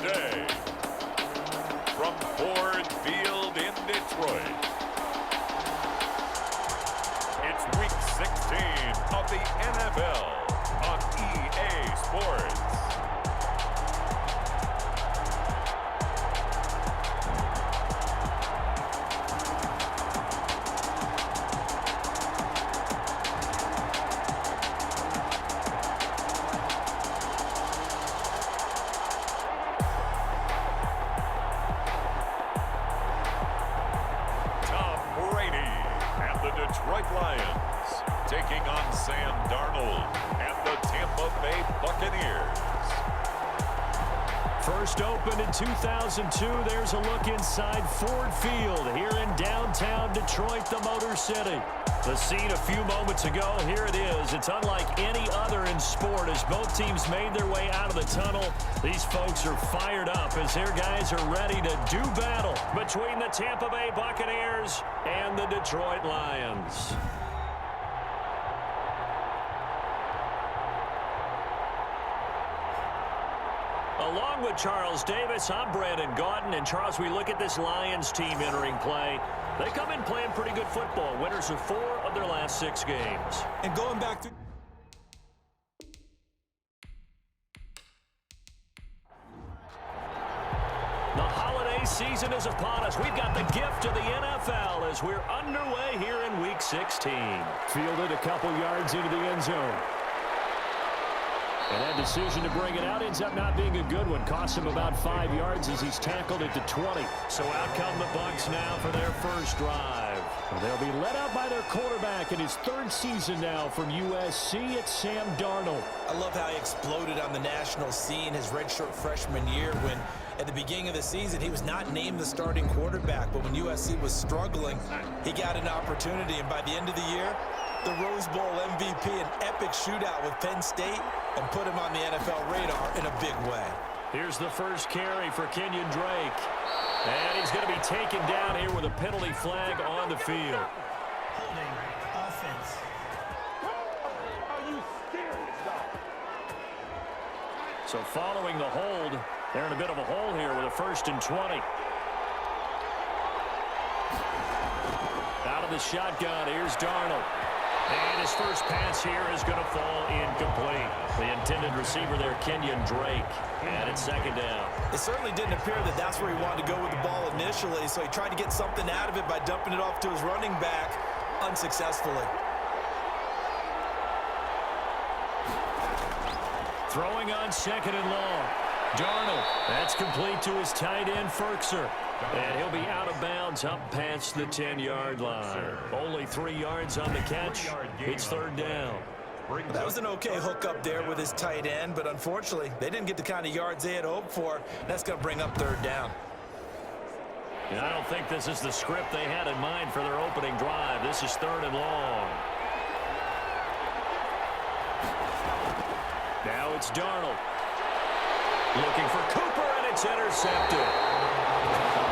today, from Ford Field in Detroit, it's Week 16 of the NFL on EA Sports. Detroit Lions taking on Sam Darnold and the Tampa Bay Buccaneers. First opened in 2002, there's a look inside Ford Field here in downtown Detroit, the Motor City. The scene a few moments ago, here it is. It's unlike any other in sport as both teams made their way out of the tunnel. These folks are fired up as their guys are ready to do battle between the Tampa Bay Buccaneers and the Detroit Lions. Along with Charles Davis, I'm Brandon Gaudin. And Charles, we look at this Lions team entering play. They come in playing pretty good football. Winners of 4 of their last 6 games. And going back to... The holiday season is upon us. We've got the gift of the NFL as we're underway here in Week 16. Fielded a couple yards into the end zone. And that decision to bring it out ends up not being a good one. Costs him about 5 yards as he's tackled at the 20. So out come the Bucs now for their first drive. They'll be led out by their quarterback in his 3rd season now from USC. It's Sam Darnold. I love how he exploded on the national scene his redshirt freshman year when at the beginning of the season he was not named the starting quarterback. But when USC was struggling, he got an opportunity. And by the end of the year, the Rose Bowl MVP, an epic shootout with Penn State, and put him on the NFL radar in a big way. Here's the first carry for Kenyon Drake. And he's going to be taken down here with a penalty flag on the field. Holding offense. Are you serious, dog? So following the hold, they're in a bit of a hole here with a 1st and 20. Out of the shotgun, here's Darnold. And his first pass here is going to fall incomplete. The intended receiver there, Kenyon Drake. And it's 2nd down. It certainly didn't appear that that's where he wanted to go with the ball initially, so he tried to get something out of it by dumping it off to his running back unsuccessfully. Throwing on 2nd and long. Darnold. That's complete to his tight end, Ferkser. And he'll be out of bounds up past the 10-yard line. Only 3 yards on the catch. It's 3rd down. That was an okay hook up there with his tight end, but unfortunately, they didn't get the kind of yards they had hoped for. That's going to bring up 3rd down. And I don't think this is the script they had in mind for their opening drive. This is 3rd and long. Now it's Darnold. Looking for Cooper, and it's intercepted.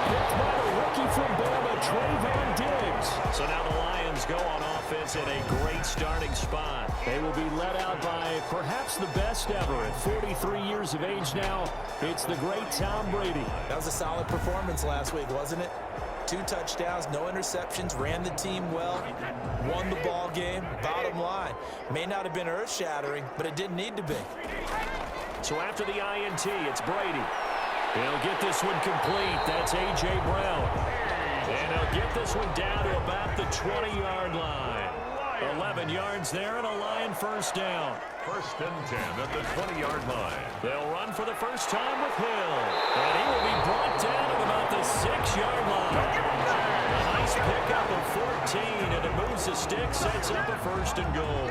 Picked by the rookie from Bama, Trayvon Diggs. So now the Lions go on offense in a great starting spot. They will be led out by perhaps the best ever. At 43 years of age now, it's the great Tom Brady. That was a solid performance last week, wasn't it? 2 touchdowns, no interceptions, ran the team well, won the ball game. Bottom line, may not have been earth-shattering, but it didn't need to be. So after the INT, it's Brady. He'll get this one complete. That's A.J. Brown. And he'll get this one down to about the 20-yard line. 11 yards there and a Lion 1st down. 1st and 10 at the 20-yard line. They'll run for the first time with Hill. And he will be brought down at about the 6-yard line. A nice pickup of 14, and it moves the stick, sets up a 1st and goal.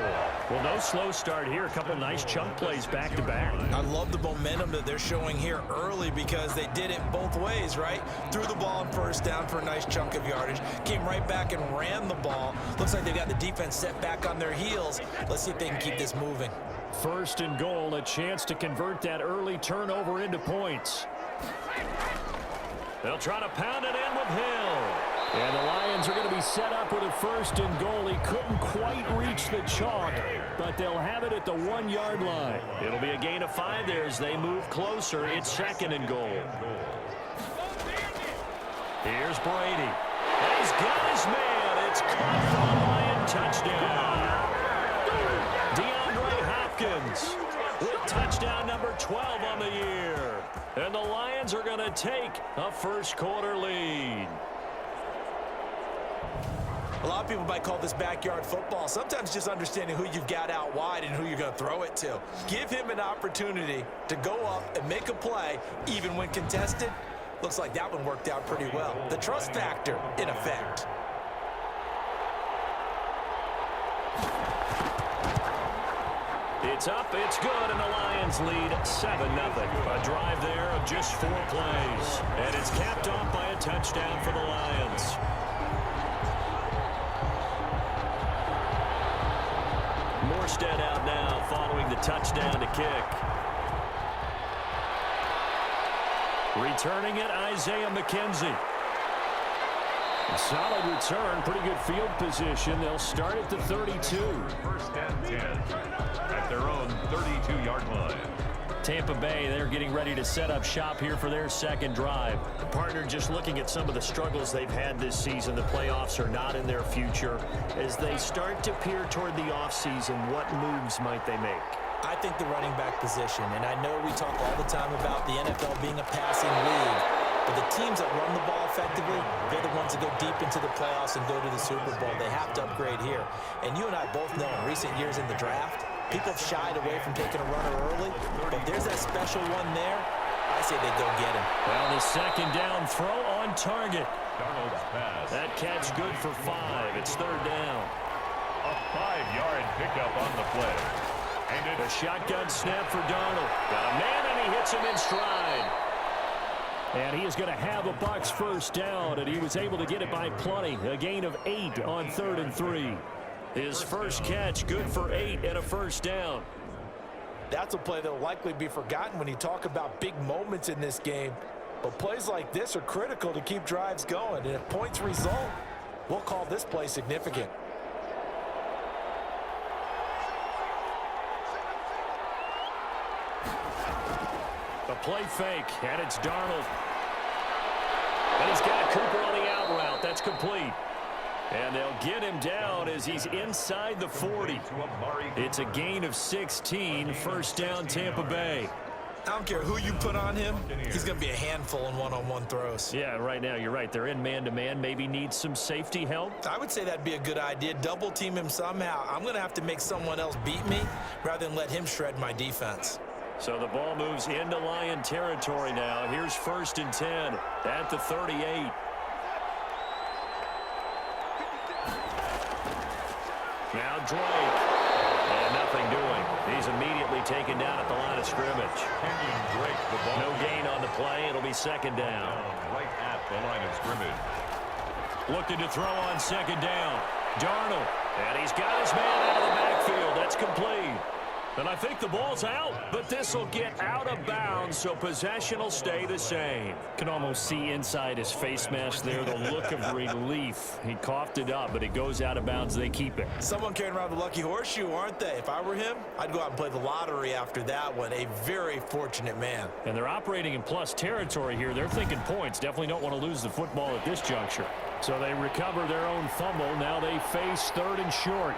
Well, no slow start here. A couple nice chunk plays back-to-back. I love the momentum that they're showing here early because they did it both ways, right? Threw the ball on 1st down for a nice chunk of yardage. Came right back and ran the ball. Looks like they've got the defense set back on their heels. Let's see if they can keep this moving. 1st and goal, a chance to convert that early turnover into points. They'll try to pound it in with Hill. And the Lions are going to be set up with a 1st and goal. He couldn't quite reach the chalk, but they'll have it at the 1-yard line. It'll be a gain of 5 there as they move closer. It's 2nd and goal. Here's Brady. He's got his man. It's caught for a Lion touchdown. DeAndre Hopkins with touchdown number 12 on the year. And the Lions are going to take a first-quarter lead. A lot of people might call this backyard football. Sometimes just understanding who you've got out wide and who you're going to throw it to. Give him an opportunity to go up and make a play, even when contested. Looks like that one worked out pretty well. The trust factor in effect. It's up, it's good, and the Lions lead 7-0. A drive there of just 4 plays. And it's capped off by a touchdown for the Lions. Morstead out now following the touchdown to kick. Returning it, Isaiah McKenzie. A solid return, pretty good field position. They'll start at the 32. 1st and 10 at their own 32-yard line. Tampa Bay, they're getting ready to set up shop here for their 2nd drive. The partner just looking at some of the struggles they've had this season. The playoffs are not in their future. As they start to peer toward the offseason, what moves might they make? I think the running back position, and I know we talk all the time about the NFL being a passing league, but the teams that run the ball effectively, they're the ones that go deep into the playoffs and go to the Super Bowl. They have to upgrade here. And you and I both know in recent years in the draft, people have shied away from taking a runner early, but there's that special one there. I say they go get him. Well, the 2nd down throw on target. Darnold's pass. That catch good for 5. It's 3rd down. A 5-yard pickup on the play. And A shotgun snap for Darnold. Got a man, and he hits him in stride. And he is going to have a Bucs 1st down, and he was able to get it by plenty. A gain of 8 on 3rd and 3. His first catch, good for 8 and a 1st down. That's a play that will likely be forgotten when you talk about big moments in this game. But plays like this are critical to keep drives going. And if points result, we'll call this play significant. A play fake, and it's Darnold. And he's got Cooper on the out route. That's complete. And they'll get him down as he's inside the 40. It's a gain of 16, 1st down Tampa Bay. I don't care who you put on him, he's going to be a handful in one-on-one throws. Yeah, right now you're right. They're in man-to-man. Maybe need some safety help. I would say that'd be a good idea. Double team him somehow. I'm going to have to make someone else beat me rather than let him shred my defense. So the ball moves into Lion territory now. Here's 1st and 10 at the 38. Now Drake. And nothing doing. He's immediately taken down at the line of scrimmage. No gain on the play. It'll be 2nd down. Right at the line of scrimmage. Looking to throw on 2nd down. Darnold. And he's got his man out of the backfield. That's complete. And I think the ball's out, but this will get out of bounds, so possession will stay the same. Can almost see inside his face mask there the look of relief. He coughed it up, but it goes out of bounds. They keep it. Someone carrying around the lucky horseshoe, aren't they? If I were him, I'd go out and play the lottery after that one. A very fortunate man. And they're operating in plus territory here. They're thinking points. Definitely don't want to lose the football at this juncture. So they recover their own fumble. Now they face 3rd and short.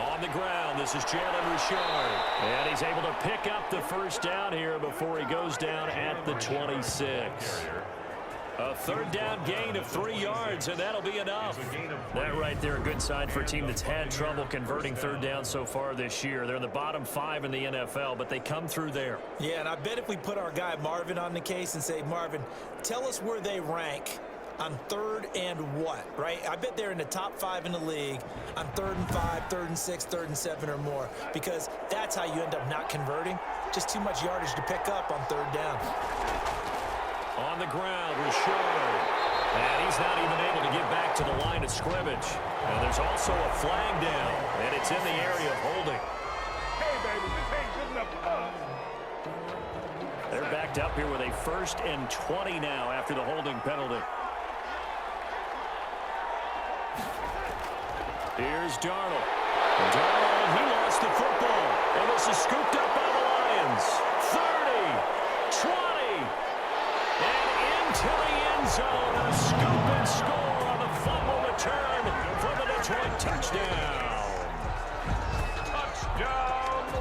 On the ground, this is Jalen Richard. And he's able to pick up the 1st down here before he goes down at the 26. A 3rd down gain of 3 yards, and that'll be enough. That right there, a good sign for a team that's had trouble converting 3rd down so far this year. They're in the bottom 5 in the NFL, but they come through there. Yeah, and I bet if we put our guy Marvin on the case and say, Marvin, tell us where they rank on 3rd and what, right? I bet they're in the top 5 in the league on 3rd and 5, 3rd and 6, 3rd and 7 or more, because that's how you end up not converting. Just too much yardage to pick up on 3rd down. On the ground, Richard. And he's not even able to get back to the line of scrimmage. And there's also a flag down, and it's in the area of holding. Hey, baby, this ain't good enough for us. They're back picked up here with a 1st and 20 now after the holding penalty. Here's Darnold. Darnold, he lost the football. And this is scooped up by the Lions. 30, 20, and into the end zone. A scoop and score on the fumble return for the Detroit touchdown.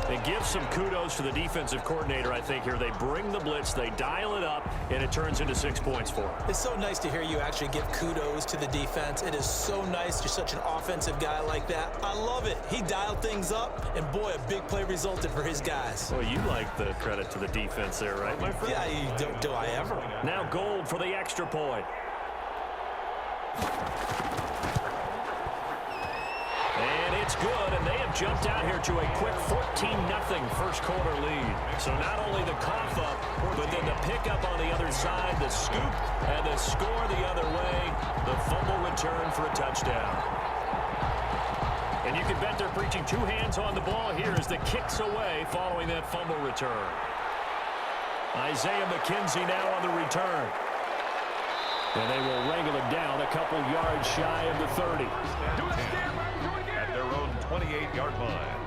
And give some kudos to the defensive coordinator, I think, here. They bring the blitz, they dial it up, and it turns into 6 points for them. It's so nice to hear you actually give kudos to the defense. It is so nice. You're such an offensive guy like that. I love it. He dialed things up, and boy, a big play resulted for his guys. Well, you like the credit to the defense there, right, my friend? Yeah, do I ever? Now Gold for the extra point. And it's good, and they have jumped out here to a quick 14-0 first quarter lead. So not only the cough up, but then the pickup on the other side, the scoop, and the score the other way, the fumble return for a touchdown. And you can bet they're preaching two hands on the ball here as the kick's away following that fumble return. Isaiah McKenzie now on the return. And they will wrangle him down a couple yards shy of the 30. At their own 28-yard line.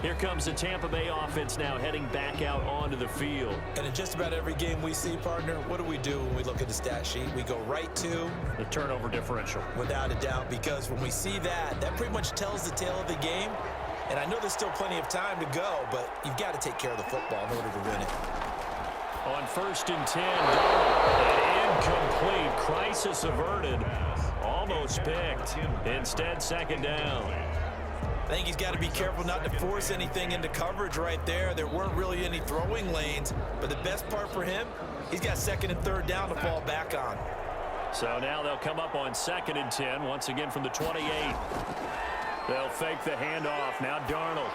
Here comes the Tampa Bay offense now heading back out onto the field. And in just about every game we see, partner, what do we do when we look at the stat sheet? We go right to the turnover differential. Without a doubt, because when we see that, that pretty much tells the tale of the game. And I know there's still plenty of time to go, but you've got to take care of the football in order to win it. On 1st and 10, Darnold, incomplete, crisis averted, almost picked. Instead, 2nd down. I think he's got to be careful not to force anything into coverage right there. There weren't really any throwing lanes, but the best part for him, he's got 2nd and 3rd down to fall back on. So now they'll come up on 2nd and 10, once again from the 28. They'll fake the handoff. Now Darnold.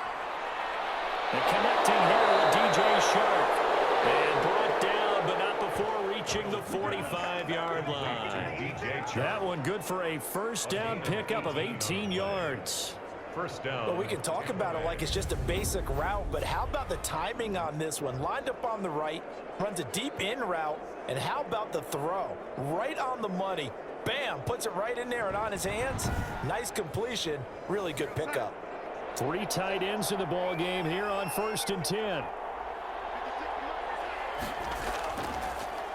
And connecting here with DJ Shark. And brought down, but not before reaching the 45-yard line. That one good for a 1st down pickup of 18 yards. 1st down. Well, we can talk about it like it's just a basic route, but how about the timing on this one? Lined up on the right, runs a deep in route, and how about the throw? Right on the money. Bam, puts it right in there and on his hands. Nice completion, really good pickup. 3 tight ends in the ball game here on 1st and 10.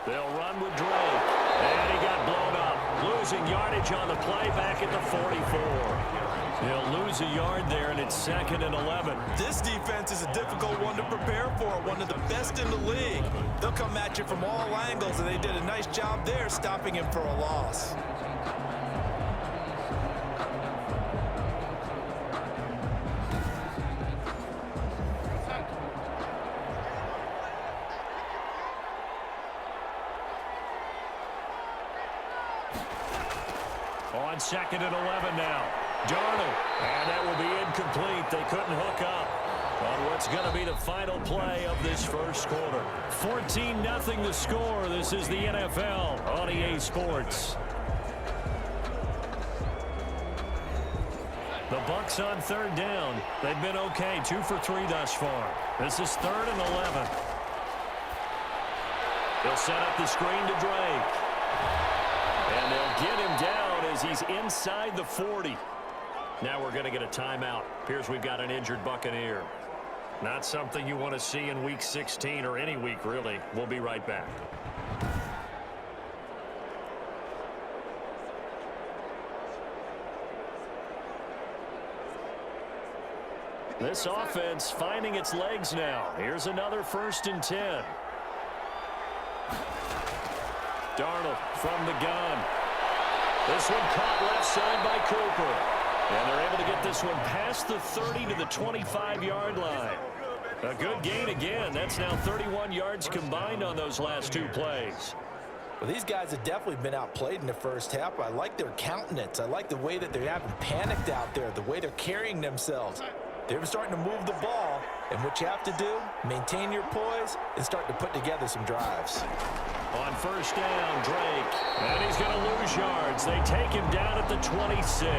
They'll run with Drake. And he got blown up. Losing yardage on the play back at the 44. He'll lose a yard there, and it's 2nd and 11. This defense is a difficult one to prepare for, one of the best in the league. They'll come at you from all angles, and they did a nice job there stopping him for a loss. On 2nd and 11 now. Darnold. And that will be incomplete. They couldn't hook up on what's going to be the final play of this first quarter. 14-0 the score. This is the NFL on EA Sports. The Bucs on 3rd down. They've been okay. 2 for 3 thus far. This is 3rd and 11. They'll set up the screen to Drake. And they'll get him down as he's inside the 40. Now we're going to get a timeout. Appears we've got an injured Buccaneer. Not something you want to see in Week 16 or any week, really. We'll be right back. This offense finding its legs now. Here's another 1st and 10. Darnold from the gun. This one caught left side by Cooper. And they're able to get this one past the 30 to the 25-yard line. A good gain again. That's now 31 yards combined on those last 2 plays. Well, these guys have definitely been outplayed in the first half. I like their countenance. I like the way that they haven't panicked out there, the way they're carrying themselves. They're starting to move the ball, and what you have to do, maintain your poise and start to put together some drives. On first down, Drake. And he's going to lose yards. They take him down at the 26.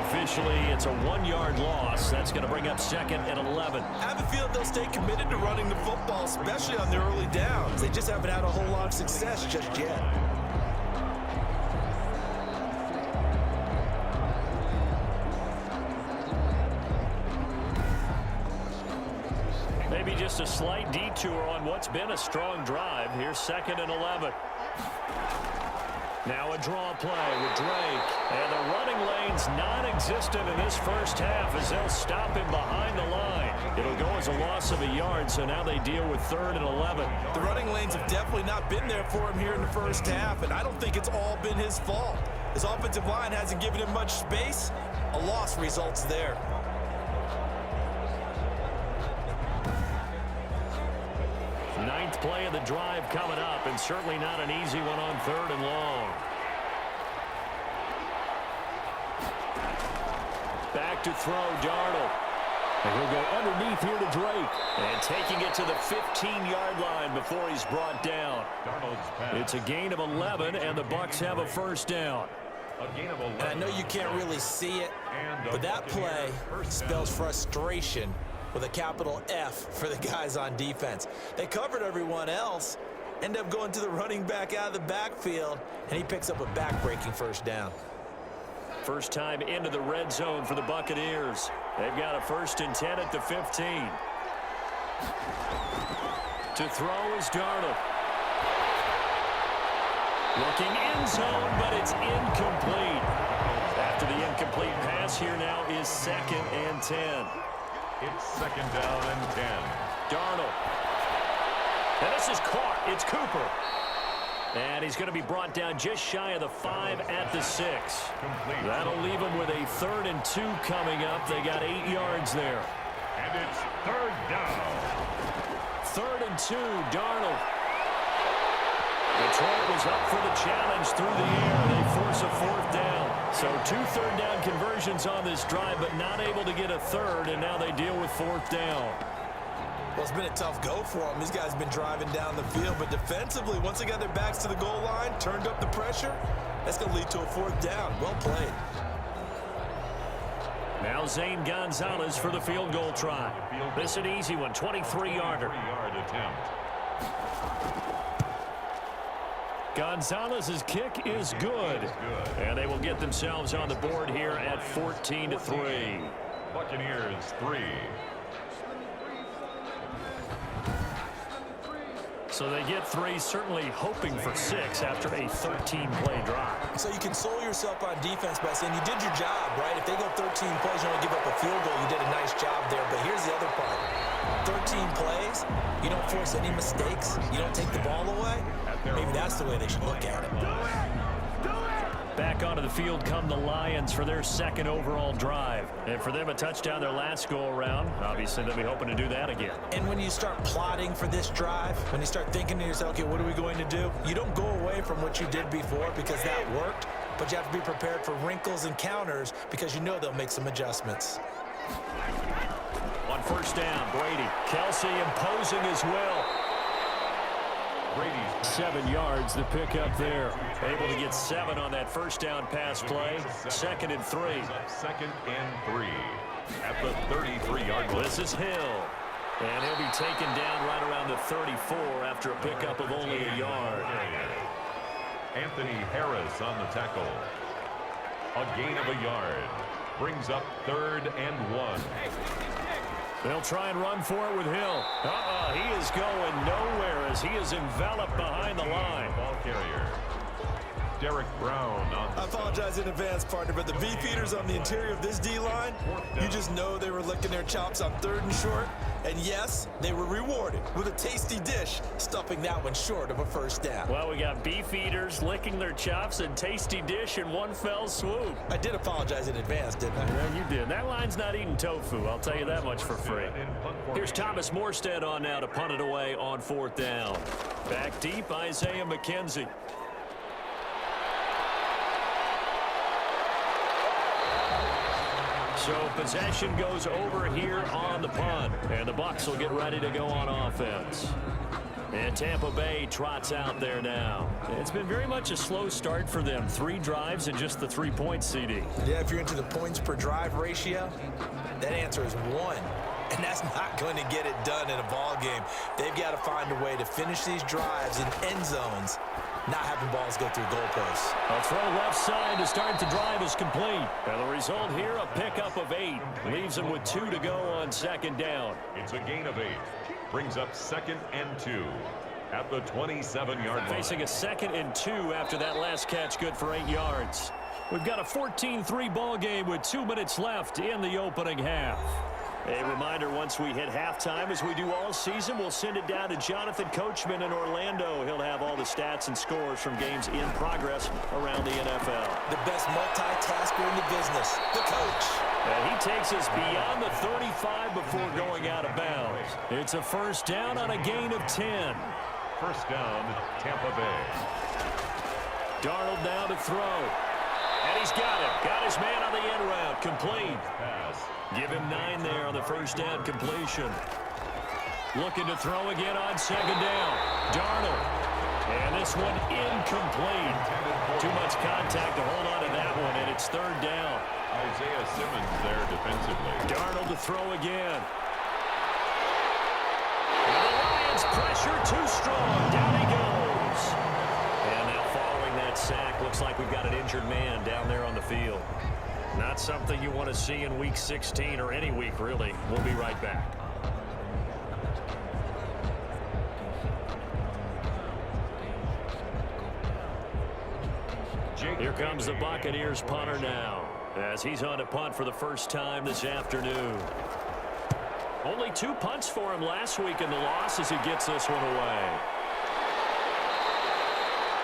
Officially, it's a 1-yard loss. That's going to bring up second and 11. I have a feeling they'll stay committed to running the football, especially on their early downs. They just haven't had a whole lot of success just yet. Maybe just a slight detour on what's been a strong drive. Here's second and 11. Now a draw play with Drake. And the running lane's non-existent in this first half as they'll stop him behind the line. It'll go as a loss of a yard, so now they deal with third and 11. The running lanes have definitely not been there for him here in the first half, and I don't think it's all been his fault. His offensive line hasn't given him much space. A loss results there. Ninth play of the drive coming up, and certainly not an easy one on third and long. Back to throw, Darnold. And he'll go underneath here to Drake. And taking it to the 15-yard line before he's brought down. It's a gain of 11, and the Bucs have a first down. And I know you can't really see it, but that play spells frustration with a capital F for the guys on defense. They covered everyone else, end up going to the running back out of the backfield, and he picks up a back-breaking first down. First time into the red zone for the Buccaneers. They've got a 1st and 10 at the 15. To throw is Darnold. Looking end zone, but it's incomplete. After the incomplete pass, here now is 2nd and 10. It's 2nd down and 10. Darnold. And this is caught. It's Cooper. And he's going to be brought down just shy of the 5 at the 6. That'll leave him with a 3rd and 2 coming up. They got 8 yards there. And it's 3rd down. 3rd and 2, Darnold. Detroit was up for the challenge through the air. They force a 4th down. So 2 third-down conversions on this drive, but not able to get a 3rd, and now they deal with 4th down. Well, it's been a tough go for them. These guys have been driving down the field, but defensively, once they got their backs to the goal line, turned up the pressure, that's going to lead to a 4th down. Well played. Now Zane Gonzalez for the field goal try. This is an easy one, 23-yarder. 3-yard attempt. Gonzalez's kick is good. And they will get themselves on the board here at 14-3. Buccaneers 3. So they get 3, certainly hoping for 6 after a 13-play drive. So you console yourself on defense by saying you did your job, right? If they go 13 plays, you only give up a field goal, you did a nice job there. But here's the other part. 13 plays, you don't force any mistakes, you don't take the ball away. Maybe that's the way they should look at it. Back onto the field come the Lions for their 2nd overall drive. And for them, a touchdown their last go-around. Obviously, they'll be hoping to do that again. And when you start plotting for this drive, when you start thinking to yourself, okay, what are we going to do? You don't go away from what you did before because that worked, but you have to be prepared for wrinkles and counters because you know they'll make some adjustments. On first down, Brady. Kelsey imposing his will. 7 yards, the pickup there. Able to get 7 on that first down pass play. 2nd and 3. 2nd and 3 at the 33-yard line. This is Hill. And he'll be taken down right around the 34 after a pickup of only a yard. Anthony Harris on the tackle. A gain of a yard. Brings up 3rd and 1. They'll try and run for it with Hill. He is going nowhere as he is enveloped behind the line. Ball carrier. Derek Brown on the I apologize in advance, partner, but the beefeaters on the interior of this D-line, you just know they were licking their chops on 3rd and short. And yes, they were rewarded with a tasty dish, stuffing that one short of a first down. Well, we got beefeaters licking their chops and tasty dish in one fell swoop. I did apologize in advance, didn't I? Yeah, you did. That line's not eating tofu. I'll tell you that much for free. Here's Thomas Morstead on now to punt it away on 4th down. Back deep, Isaiah McKenzie. So possession goes over here on the punt. And the Bucs will get ready to go on offense. And Tampa Bay trots out there now. It's been very much a slow start for them. 3 drives and just the 3 points, CD. Yeah, if you're into the points per drive ratio, that answer is 1. And that's not going to get it done in a ball game. They've got to find a way to finish these drives in end zones, not having balls go through goalposts. A throw left side to start the drive is complete. And the result here, a pickup of 8. Leaves them with 2 to go on second down. It's a gain of 8. Brings up 2nd and 2 at the 27-yard line. Facing a 2nd and 2 after that last catch, good for 8 yards. We've got a 14-3 ball game with 2 minutes left in the opening half. A reminder, once we hit halftime, as we do all season, we'll send it down to Jonathan Coachman in Orlando. He'll have all the stats and scores from games in progress around the NFL. The best multitasker in the business, the coach. And he takes us beyond the 35 before going out of bounds. It's a first down on a gain of 10. First down, Tampa Bay. Darnold now to throw. And he's got it. Got his man on the end route. Complete. Pass. Give him 9 there on the first down completion. Looking to throw again on second down. Darnold. And this one incomplete. Too much contact to hold on to that one, and it's third down. Isaiah Simmons there defensively. Darnold to throw again. And the Lions pressure too strong. Down he goes. And now following that sack, looks like we've got an injured man down there on the field. Not something you want to see in Week 16 or any week, really. We'll be right back. Here comes the Buccaneers punter now, as he's on to punt for the first time this afternoon. Only 2 punts for him last week in the loss as he gets this one away.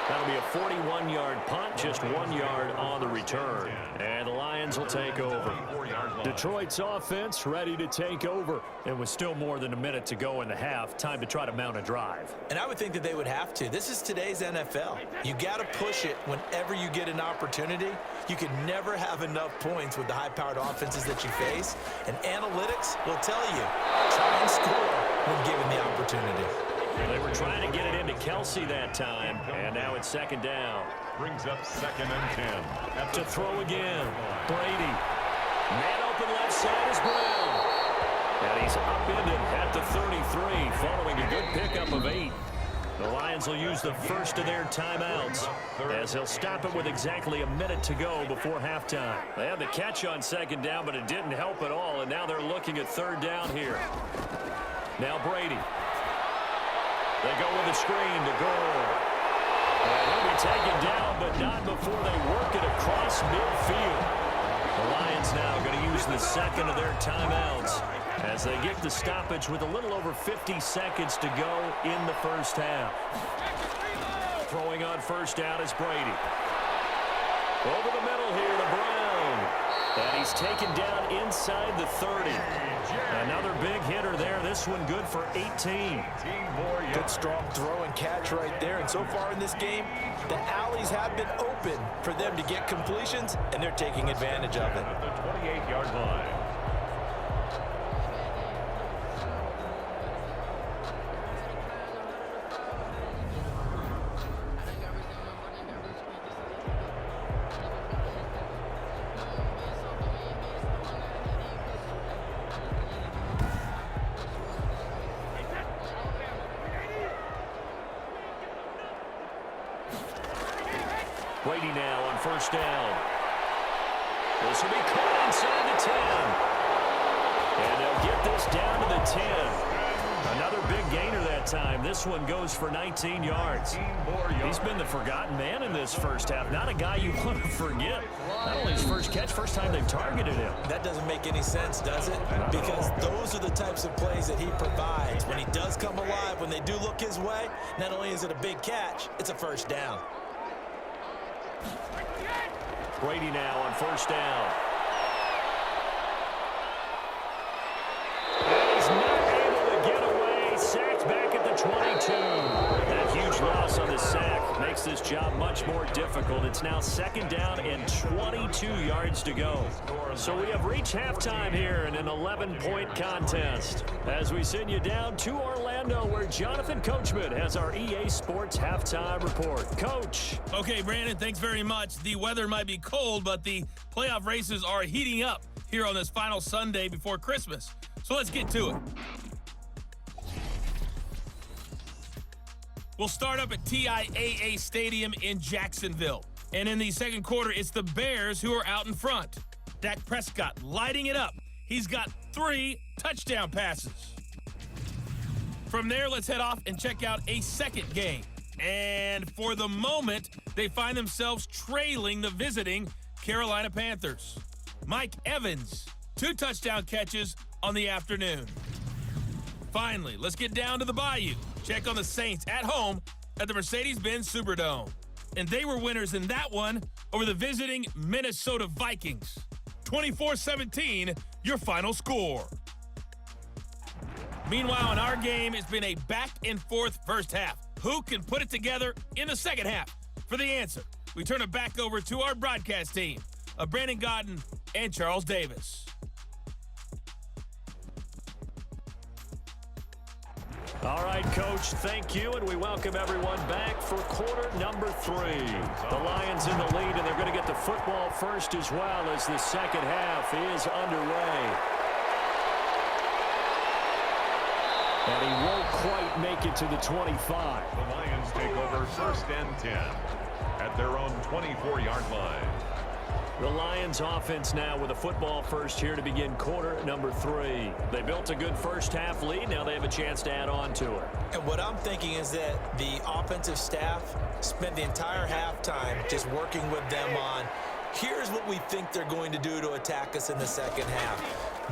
That'll be a 41-yard punt, just 1 yard on the return. And the Lions will take over. Detroit's offense ready to take over. And with still more than a minute to go in the half, time to try to mount a drive. And I would think that they would have to. This is today's NFL. You got to push it whenever you get an opportunity. You can never have enough points with the high-powered offenses that you face. And analytics will tell you, try and score when given the opportunity. They were trying to get it into Kelsey that time, and now it's second down. Brings up 2nd and 10. To throw again, Brady. Man open left side is Brown. And he's upended at the 33, following a good pickup of 8. The Lions will use the first of their timeouts, as he'll stop it with exactly a minute to go before halftime. They had the catch on second down, but it didn't help at all, and now they're looking at third down here. Now Brady. They go with a screen to goal. And he'll be taken down, but not before they work it across midfield. The Lions now going to use the second of their timeouts as they get the stoppage with a little over 50 seconds to go in the first half. Throwing on first down is Brady. Over the middle here to Brown. And he's taken down inside the 30. Another big hitter there. This one good for 18. Good strong throw and catch right there. And so far in this game, the alleys have been open for them to get completions, and they're taking advantage of it. At the 28-yard line. Brady now on first down. This will be caught inside the 10. And they'll get this down to the 10. Another big gainer that time. This one goes for 19 yards. He's been the forgotten man in this first half. Not a guy you want to forget. Not only his first catch, first time they've targeted him. That doesn't make any sense, does it? Because those are the types of plays that he provides. When he does come alive, when they do look his way, not only is it a big catch, it's a first down. Brady now on first down. And he's not able to get away. Sacked back at the 22. That huge loss on the sack. makes this job much more difficult. It's now 2nd down and 22 yards to go. So we have reached halftime here in an 11-point contest. As we send you down to Orlando, where Jonathan Coachman has our EA Sports halftime report. Coach. Okay, Brandon, thanks very much. The weather might be cold, but the playoff races are heating up here on this final Sunday before Christmas. So let's get to it. We'll start up at TIAA Stadium in Jacksonville. And in the second quarter, it's the Bears who are out in front. Dak Prescott lighting it up. He's got 3 touchdown passes. From there, let's head off and check out a second game. And for the moment, they find themselves trailing the visiting Carolina Panthers. Mike Evans, 2 touchdown catches on the afternoon. Finally, let's get down to the Bayou. Check on the Saints at home at the Mercedes-Benz Superdome. And they were winners in that one over the visiting Minnesota Vikings. 24-17, your final score. Meanwhile, in our game, it's been a back-and-forth first half. Who can put it together in the second half? For the answer, we turn it back over to our broadcast team of Brandon Godden and Charles Davis. All right, Coach, thank you, and we welcome everyone back for quarter number 3. The Lions in the lead, and they're going to get the football first as well as the second half is underway. And he won't quite make it to the 25. The Lions take over 1st and 10 at their own 24-yard line. The Lions offense now with a football first here to begin quarter number 3. They built a good first half lead. Now they have a chance to add on to it. And what I'm thinking is that the offensive staff spent the entire halftime just working with them on, here's what we think they're going to do to attack us in the second half.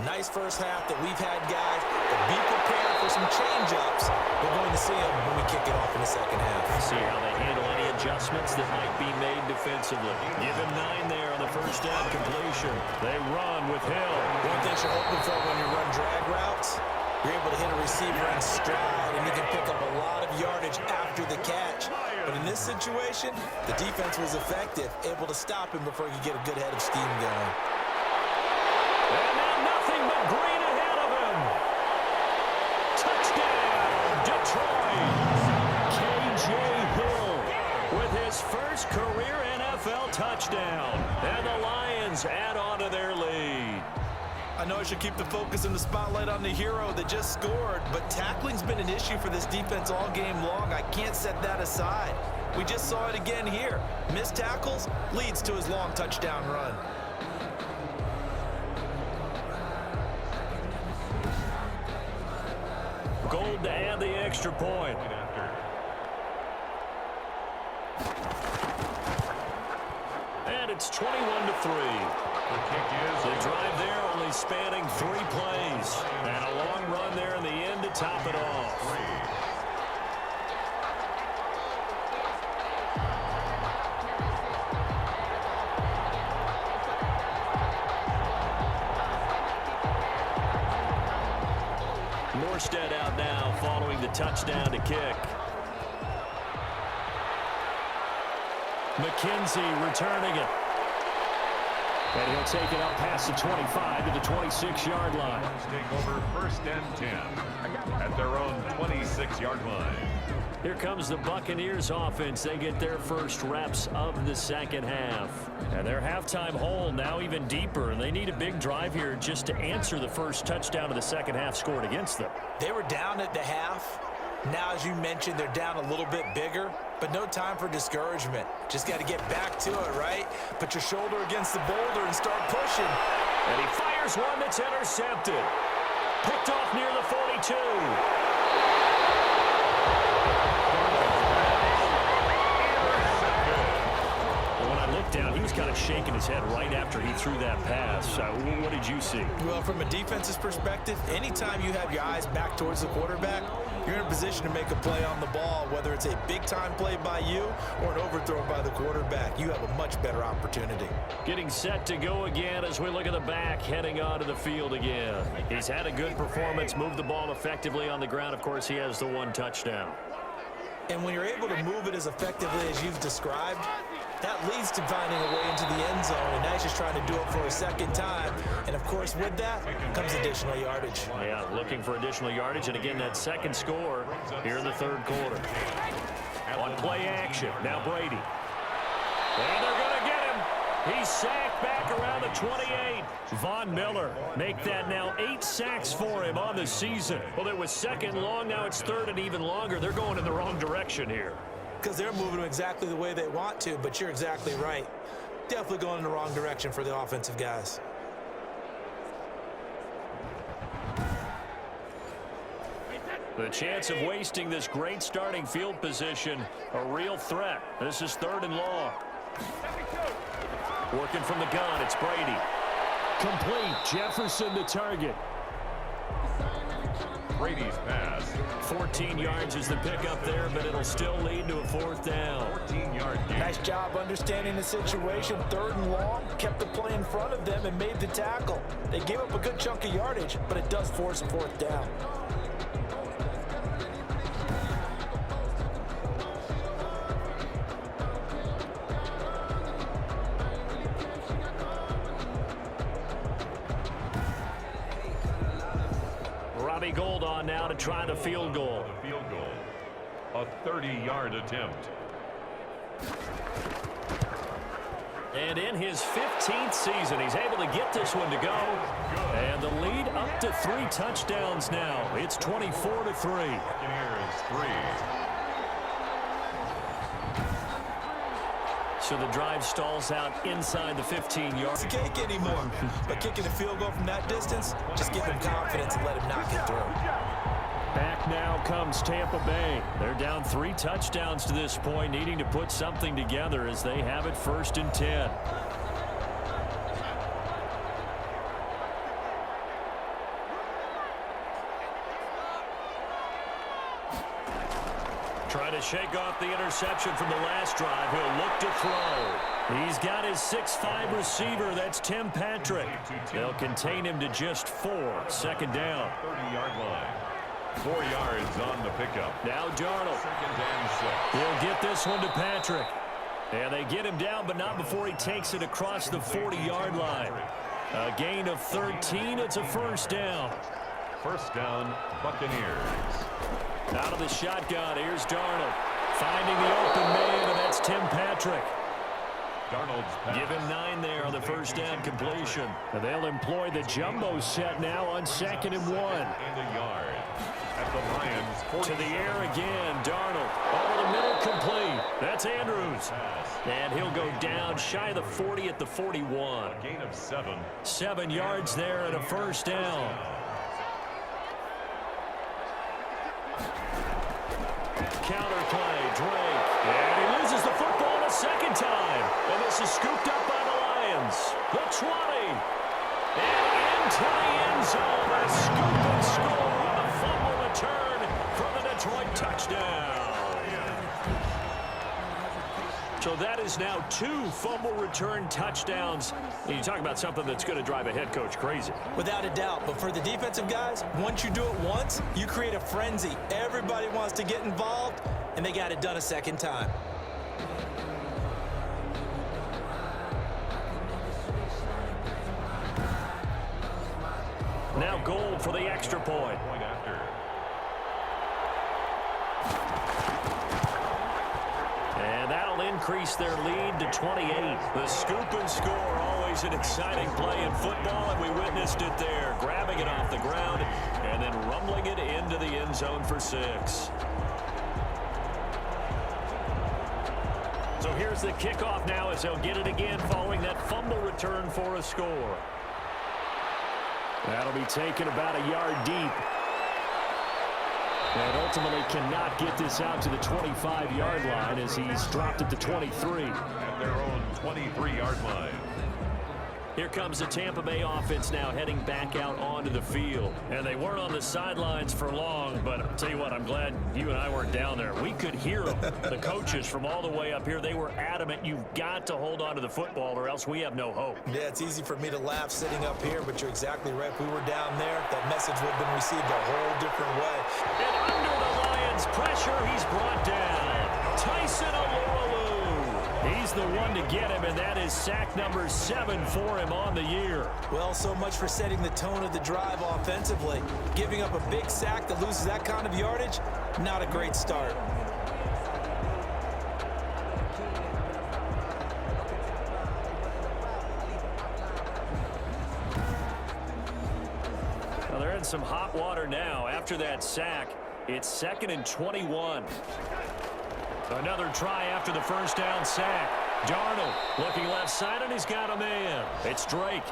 Nice first half that we've had, guys, but be prepared for some change-ups. We're going to see them when we kick it off in the second half. See how they handle any adjustments that might be made defensively. Give him 9 there on the first down completion. They run with Hill. One thing you're hoping for when you run drag routes, you're able to hit a receiver in stride, and you can pick up a lot of yardage after the catch. But in this situation, the defense was effective, able to stop him before he could get a good head of steam going. And now nothing but green ahead of him. Touchdown, Detroit. K.J. Hill with his first career NFL touchdown. And the Lions add on to their lead. I know I should keep the focus and the spotlight on the hero that just scored, but tackling's been an issue for this defense all game long. I can't set that aside. We just saw it again here. Missed tackles leads to his long touchdown run. Gold to add the extra point. And it's 21-3. The drive there only spanning 3 plays. And a long run there in the end to top it off. Morstead out now following the touchdown to kick. McKenzie returning it. And he'll take it up past the 25 to the 26-yard line. Take over 1st and 10 at their own 26-yard line. Here comes the Buccaneers offense. They get their first reps of the second half. And their halftime hole now even deeper. And they need a big drive here just to answer the first touchdown of the second half scored against them. They were down at the half. Now, as you mentioned, they're down a little bit bigger, but no time for discouragement. Just got to get back to it, right? Put your shoulder against the boulder and start pushing. And he fires one that's intercepted. Picked off near the 42. When I looked down, he was kind of shaking his head right after he threw that pass. What did you see? Well, from a defense's perspective, anytime you have your eyes back towards the quarterback, you're in a position to make a play on the ball, whether it's a big-time play by you or an overthrow by the quarterback. You have a much better opportunity. Getting set to go again as we look at the back, heading onto the field again. He's had a good performance, moved the ball effectively on the ground. Of course, he has the 1 touchdown. And when you're able to move it as effectively as you've described, that leads to finding a way into the end zone, and now he's just trying to do it for a second time. And, of course, with that comes additional yardage. Yeah, looking for additional yardage, and again, that second score here in the third quarter. On play action, now Brady. And they're going to get him. He's sacked back around the 28. Von Miller make that now 8 sacks for him on the season. Well, it was second long, now it's third and even longer. They're going in the wrong direction here. Because they're moving them exactly the way they want to, but you're exactly right. Definitely going in the wrong direction for the offensive guys. The chance of wasting this great starting field position, a real threat. This is third and long. Working from the gun, it's Brady. Complete, Jefferson the target. Brady's pass. 14 yards is the pickup there, but it'll still lead to a fourth down. 14-yard gain. Nice job understanding the situation. Third and long, kept the play in front of them and made the tackle. They gave up a good chunk of yardage, but it does force a fourth down. Gold on now to try the field goal. The field goal. A 30-yard attempt. And in his 15th season, he's able to get this one to go. And the lead up to 3 touchdowns now. It's 24-3. Buccaneers 3. So the drive stalls out inside the 15 yards. It's a cake anymore. But kicking a field goal from that distance, just give him confidence and let him knock it through. Back now comes Tampa Bay. They're down 3 touchdowns to this point, needing to put something together as they have it 1st and 10. Trying to shake off the interception from the last drive. He'll look to throw. He's got his 6'5 receiver. That's Tim Patrick. They'll contain him to just 4. 2nd down. 30-yard line. 4 yards on the pickup. Now Darnold. 2nd and 6. He'll get this one to Patrick. And they get him down, but not before he takes it across the 40-yard line. A gain of 13. It's a 1st down. 1st down, Buccaneers. Out of the shotgun, here's Darnold. Finding the open man, and that's Tim Patrick. Darnold's pass. Give him 9 there on the 1st down completion. And they'll employ the jumbo set now on 2nd and 1. And a yard. At the Lions, 40. To the air again, Darnold. Over the middle, complete. That's Andrews. And he'll go down shy of the 40 at the 41. A gain of 7. 7 yards there and a 1st down. Counter play, Drake. And he loses the football the 2nd time. And this is scooped up by the Lions. The 20. And into the end zone. A scoop and score on a fumble return for the Detroit touchdown. So that is now 2 fumble return touchdowns. And you talk about something that's going to drive a head coach crazy. Without a doubt. But for the defensive guys, once you do it once, you create a frenzy. Everybody wants to get involved, and they got it done a 2nd time. Now Gold for the extra point. Point after. And that'll increase their lead to 28. The scoop and score, always an exciting play in football, and we witnessed it there. Grabbing it off the ground and then rumbling it into the end zone for 6. So here's the kickoff now as they'll get it again following that fumble return for a score. That'll be taken about a yard deep. And ultimately cannot get this out to the 25-yard line as he's dropped it to 23. At their own 23-yard line. Here comes the Tampa Bay offense now heading back out onto the field. And they weren't on the sidelines for long, but I'll tell you what, I'm glad you and I weren't down there. We could hear them. The coaches from all the way up here, they were adamant, you've got to hold on to the football or else we have no hope. Yeah, it's easy for me to laugh sitting up here, but you're exactly right. If we were down there, that message would have been received a whole different way. And under the line Lions pressure. He's brought down. Tyson Alualu. He's the one to get him, and that is sack number 7 for him on the year. Well, so much for setting the tone of the drive offensively. Giving up a big sack that loses that kind of yardage, not a great start. Well, they're in some hot water now. After that sack, it's 2nd and 21. Another try after the first down sack. Darnold looking left side, and he's got a man. It's Drake.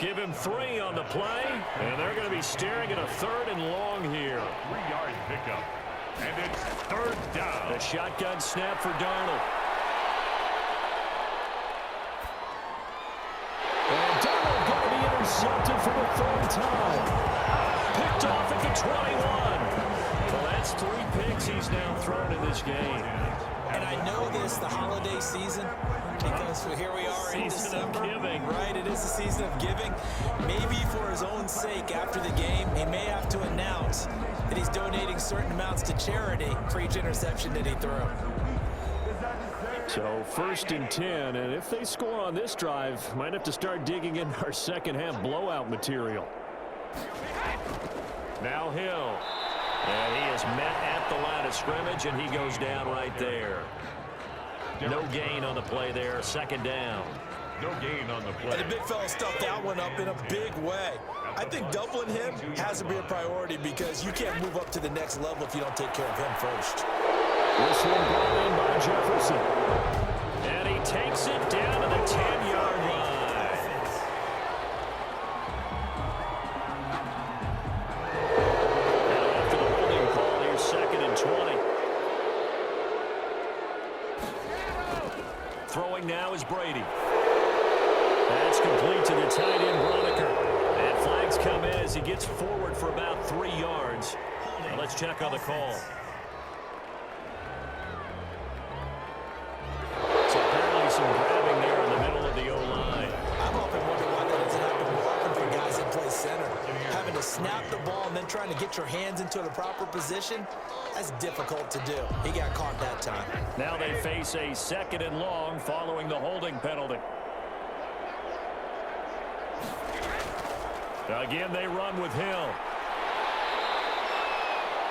Give him 3 on the play, and they're going to be staring at a 3rd and long here. 3-yard pickup, and it's 3rd down. The shotgun snap for Darnold. And Darnold going to be intercepted for the 3rd time. Picked off at the 21. Well, that's 3 picks he's now thrown in this game. And I know this, the holiday season, because here we are in December. Season of giving. Right, it is the season of giving. Maybe for his own sake, after the game, he may have to announce that he's donating certain amounts to charity for each interception that he threw. So 1st and 10, and if they score on this drive, might have to start digging in our second half blowout material. Now Hill. And he is met at the line of scrimmage, and he goes down right there. No gain on the play there. 2nd down. No gain on the play. And the big fella stuffed that one up in a big way. I think doubling him has to be a priority because you can't move up to the next level if you don't take care of him first. This one brought in by Jefferson. And he takes it down to the 10-yard line. Throwing now is Brady. That's complete to the tight end, Broniker. And flags come in as he gets forward for about 3 yards. Now let's check on the call. So apparently some grabbing there in the middle of the O-line. I'm often wondering why that doesn't happen more often for guys that play center. Having to snap the ball and then trying to get your hands into the proper position, that's difficult to do. He got caught that time. Now they face a 2nd and long following the holding penalty. Again, they run with Hill.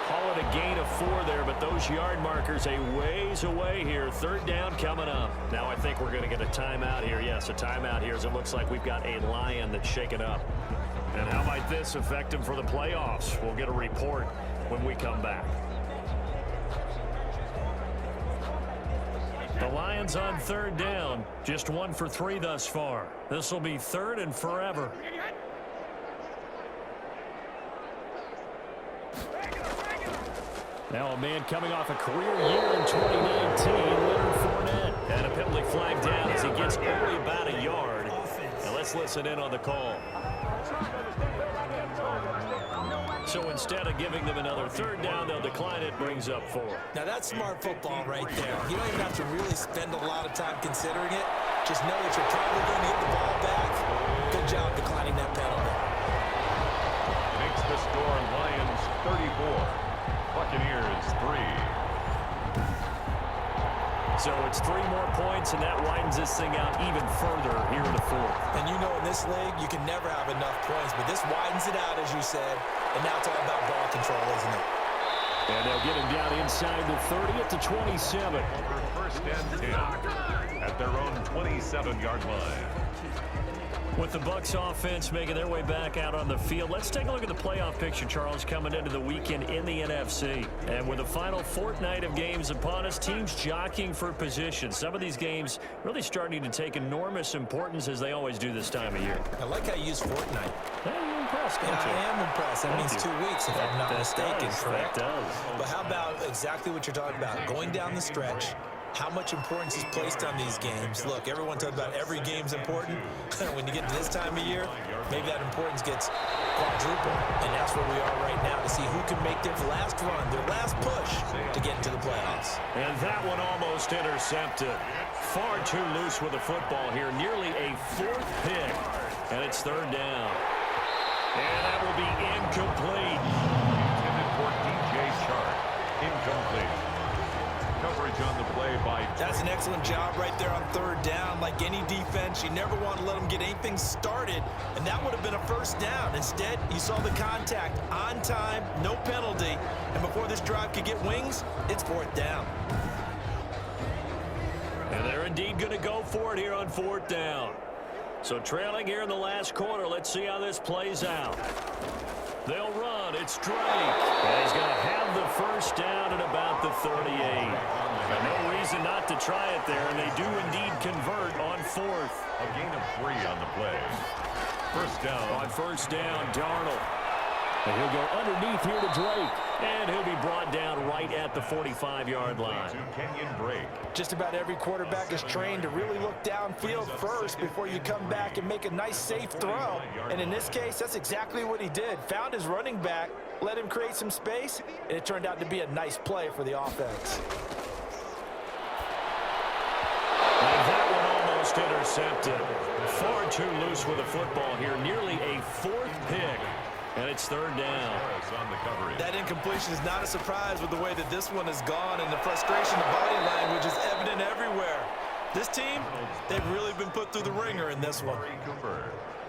Call it a gain of 4 there, but those yard markers a ways away here. 3rd down coming up. Now I think we're going to get a timeout here. Yes, a timeout here as it looks like we've got a Lion that's shaken up. And how might this affect him for the playoffs? We'll get a report when we come back. The Lions on 3rd down. Just 1 for 3 thus far. This will be 3rd and forever. Now a man coming off a career year in 2019, Leonard Fournette. And a penalty flag down as he gets only about a yard. Now let's listen in on the call. So instead of giving them another 3rd down, they'll decline it, brings up 4. Now that's smart football right there. You don't even have to really spend a lot of time considering it. Just know that you're probably going to get the ball back. Good job declining that penalty. Makes the score Lions 34. Buccaneers 3. So it's 3 more points, and that widens this thing out even further here in the 4th. And you know in this league, you can never have enough points, but this widens it out, as you said, and now it's all about ball control, isn't it? And they'll get him down inside the 30 at the 27. Over 1st and 10 at their own 27-yard line. With the Bucs offense making their way back out on the field, let's take a look at the playoff picture, Charles, coming into the weekend in the NFC. And with the final fortnight of games upon us, teams jockeying for position. Some of these games really starting to take enormous importance as they always do this time of year. I like how you use fortnight. Hey, you're impressed, don't Yeah, you? I am impressed. That means 2 weeks, if I'm not mistaken, correct? That does. But how about exactly what you're talking about? Going down the stretch, how much importance is placed on these games. Look, everyone talks about every game's important. When you get to this time of year, maybe that importance gets quadrupled. And that's where we are right now to see who can make their last run, their last push to get into the playoffs. And that one almost intercepted. Far too loose with the football here. Nearly a 4th pick. And it's 3rd down. And that will be incomplete. Intended for DJ Chark. coverage on the play by... That's an excellent job right there on third down. Like any defense, you never want to let them get anything started, and that would have been a first down. Instead, you saw the contact on time, no penalty, and before this drive could get wings, it's fourth down. And they're indeed going to go for it here on fourth down. So trailing here in the last quarter, let's see how this plays out. They'll run. It's Drake. And he's going to have the first down at about the 38. And no reason not to try it there, and they do indeed convert on fourth. A gain of 3 on the play. First down. On first down, Darnold. And he'll go underneath here to Drake. And he'll be brought down right at the 45-yard line. To Kenyon Drake. Just about every quarterback is trained to really look downfield first before you come back and make a nice, safe throw. And in this case, that's exactly what he did. Found his running back, let him create some space, and it turned out to be a nice play for the offense. And that one almost intercepted. Far too loose with the football here. Nearly a fourth pick. And it's third down. On the coverage. That incompletion is not a surprise with the way that this one has gone, and the frustration, the body language is evident everywhere. This team, they've really been put through the ringer in this one.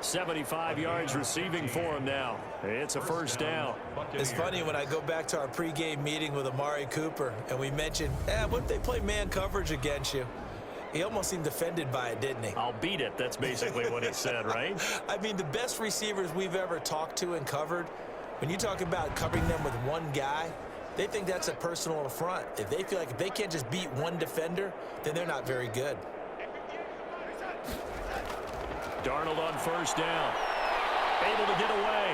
75 yards receiving for him now. It's a first down. It's funny when I go back to our pregame meeting with Amari Cooper, and we mentioned, what if they play man coverage against you? He almost seemed offended by it, didn't he? I'll beat it. That's basically what he said, right? I mean, the best receivers we've ever talked to and covered, when you talk about covering them with one guy, they think that's a personal affront. If they feel like if they can't just beat one defender, then they're not very good. Darnold on first down. Able to get away.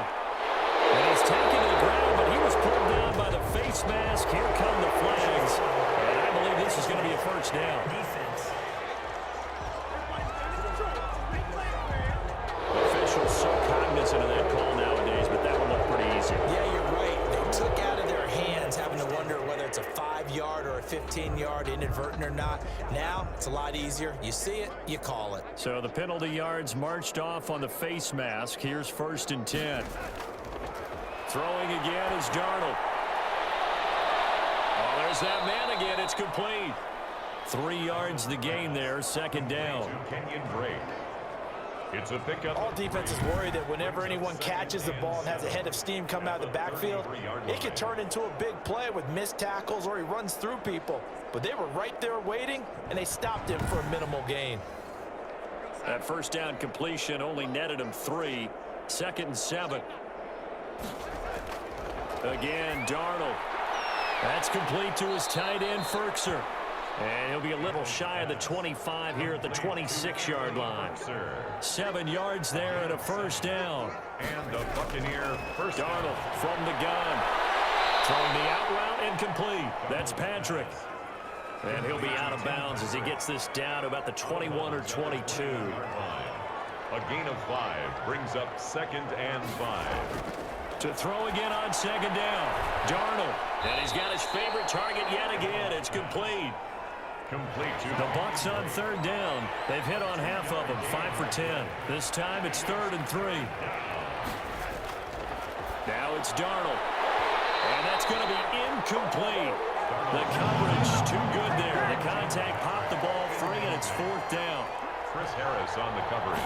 And he's taken to the ground, but he was pulled down by the face mask. Here come the flags. And I believe this is going to be a first down. Defense. Officials so cognizant of that call nowadays, but that one looked pretty easy. Yeah, you're right. They took out of their hands having to wonder whether it's a 5-yard or a 15-yard, inadvertent or not. Now, it's a lot easier. You see it, you call it. So the penalty yards marched off on the face mask. Here's first and 10. Throwing again is Darnold. Oh, there's that man again. It's complete. 3 yards the gain there, second down. To Kenyon Drake. It's a pickup. All defenses worry that whenever anyone catches the ball and has a head of steam come out of the backfield, it could turn into a big play with missed tackles or he runs through people. But they were right there waiting, and they stopped him for a minimal gain. That first down completion only netted him 3. Second and 7. Again, Darnold. That's complete to his tight end, Firkser. And he'll be a little shy of the 25 here at the 26-yard line. 7 yards there and a first down. And the Buccaneer first Darnold from the gun. Throwing the out route incomplete. That's Patrick. And he'll be out of bounds as he gets this down to about the 21 or 22. A gain of 5 brings up second and 5. To throw again on second down. Darnold. And he's got his favorite target yet again. It's complete. Complete to The Bucs on third down. They've hit on half of them, 5 for 10. This time it's 3rd and 3. Now it's Darnold. And that's going to be incomplete. The coverage too good there. The contact popped the ball free, and it's 4th down. Chris Harris on the coverage.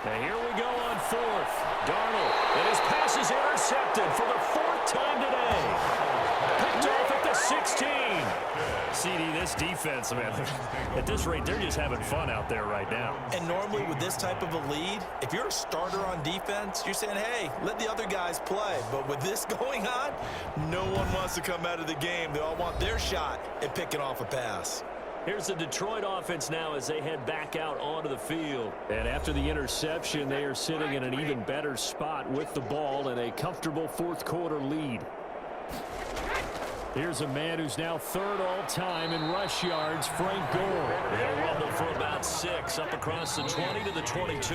And here we go on 4th. Darnold. And his pass is intercepted for the 4th time today. Picked off at the 16. CD, this defense, man, at this rate, they're just having fun out there right now. And normally with this type of a lead, if you're a starter on defense, you're saying, hey, let the other guys play. But with this going on, no one wants to come out of the game. They all want their shot at picking off a pass. Here's the Detroit offense now as they head back out onto the field. And after the interception, they are sitting in an even better spot with the ball and a comfortable 4th quarter lead. Here's a man who's now 3rd all-time in rush yards, Frank Gore. They'll rumble for about 6 up across the 20 to the 22.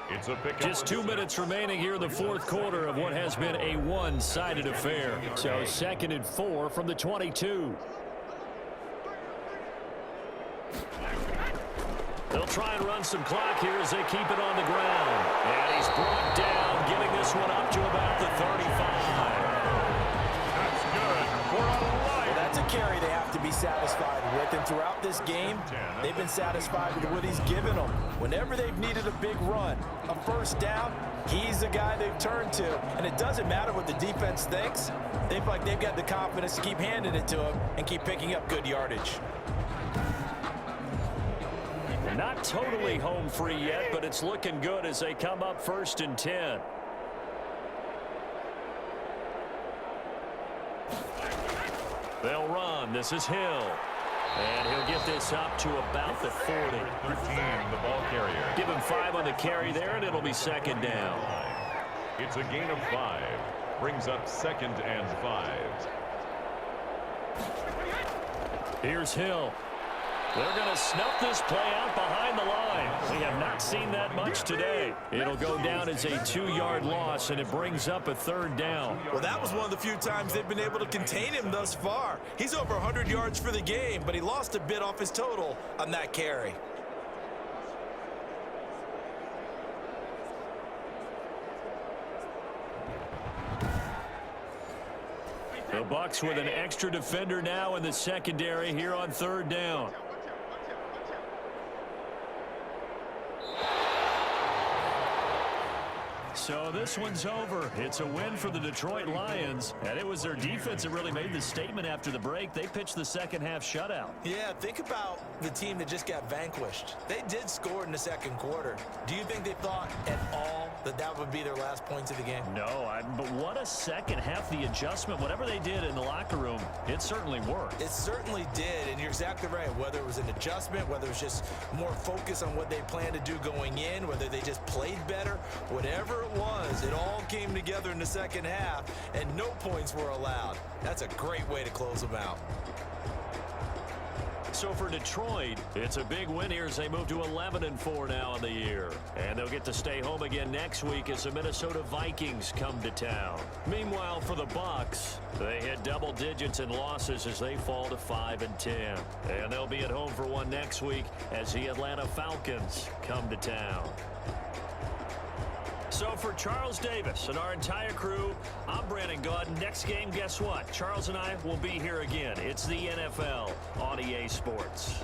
It's a pickup. Just 2 minutes remaining here in the 4th quarter of what has been a one-sided affair. So 2nd and 4 from the 22. They'll try and run some clock here as they keep it on the ground. And he's brought down, giving this one up to about the 35. That's good for a life. Well, that's a carry they have Nathan, throughout this game, they've been satisfied with what he's given them. Whenever they've needed a big run, a first down, he's the guy they've turned to. And it doesn't matter what the defense thinks. They feel like they've got the confidence to keep handing it to him and keep picking up good yardage. Not totally home free yet, but it's looking good as they come up 1st and 10. They'll run. This is Hill. And he'll get this up to about the 40. 13, the ball carrier. Give him 5 on the carry there, and it'll be 2nd down. It's a gain of 5. Brings up 2nd and 5. Here's Hill. They're going to snuff this play out behind the line. We have not seen that much today. It'll go down as a 2-yard loss, and it brings up a 3rd down. Well, that was one of the few times they've been able to contain him thus far. He's over 100 yards for the game, but he lost a bit off his total on that carry. The Bucs with an extra defender now in the secondary here on 3rd down. So this one's over. It's a win for the Detroit Lions, and it was their defense that really made the statement after the break. They pitched the second half shutout. Yeah, think about the team that just got vanquished. They did score in the 2nd quarter. Do you think they thought at all that that would be their last points of the game? No, but what a second half. The adjustment, whatever they did in the locker room, it certainly worked. It certainly did, and you're exactly right. Whether it was an adjustment, whether it was just more focus on what they planned to do going in, whether they just played better, whatever it was, it all came together in the 2nd half, and no points were allowed. That's a great way to close them out. So for Detroit, it's a big win here as they move to 11-4 now in the year. And they'll get to stay home again next week as the Minnesota Vikings come to town. Meanwhile, for the Bucs, they hit double digits in losses as they fall to 5-10. And they'll be at home for one next week as the Atlanta Falcons come to town. So for Charles Davis and our entire crew, I'm Brandon Gaudin. Next game, guess what? Charles and I will be here again. It's the NFL on EA Sports.